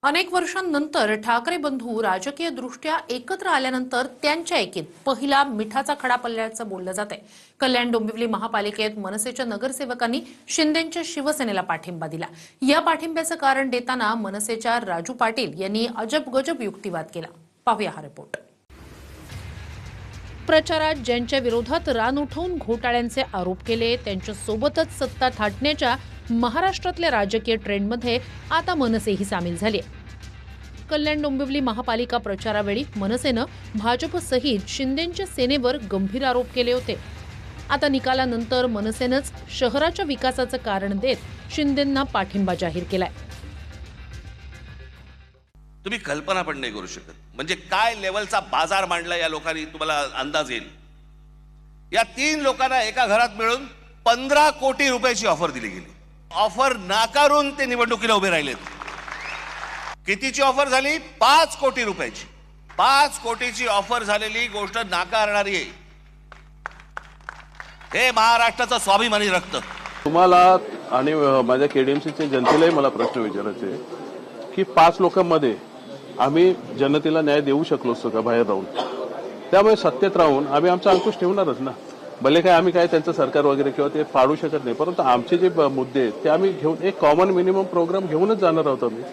अनेक वर्षांनंतर ठाकरे बंधू राजकीय दृष्ट्या एकत्र आल्यानंतर त्यांच्या एकीत पहिला मिठाचा खडा पडल्याचं बोललं जातंय। कल्याण डोंबिवली महापालिकेत मनसेच्या नगरसेवकांनी शिंदेंच्या शिवसेनेला पाठिंबा दिला। या पाठिंब्याचं कारण देताना मनसेच्या राजू पाटील यांनी अजब-गजब युक्तिवाद केला। पाहूया हा रिपोर्ट। प्रचारात ज्यांच्या विरोधात रान उठवून घोटाळ्यांचे आरोप केले त्यांच्या सोबतच सत्ता थाटण्याच्या महाराष्ट्रातल्या राजकीय ट्रेंडमध्ये आता मनसेही सामील झाली आहे। कल्याण डोंबिवली महापालिका प्रचारावेळी मनसेनं भाजपसहित शिंदेंच्या सेनेवर गंभीर आरोप केले होते। आता निकालानंतर मनसेनंच शहराच्या विकासाचं कारण देत शिंदेंना पाठिंबा जाहीर केलाय। तुम्ही कल्पना पण नाही करू शकत, म्हणजे काय लेवलचा बाजार मांडला या लोकांनी, तुम्हाला अंदाज येईल। या 3 लोकांना एका घरात मिळून 15 कोटी रुपयाची ऑफर दिली गेली। ऑफर नाकारून ते निवडणुकीला उभे राहिलेत। कितीची ऑफर झाली? 5 कोटी रुपयाची। 5 कोटीची ऑफर झालेली गोष्ट नाकारणारी आहे। हे महाराष्ट्राचं स्वाभिमानी रक्त। तुम्हाला आणि माझ्या केडीएमसीच्या जनतेलाही मला प्रश्न विचारायचे आहे की 5 लोकांमध्ये आम्ही जनतेला न्याय देऊ शकलो असतो का बाहेर राहून? त्यामुळे सत्तेत राहून आम्ही आमचा अंकुश ठेवणारच ना। भले काय आम्ही काय त्यांचं सरकार वगैरे किंवा ते पाडू शकत नाही, परंतु आमचे जे मुद्दे आहेत ते आम्ही घेऊन एक कॉमन मिनिमम प्रोग्राम घेऊनच जाणार आहोत आम्ही।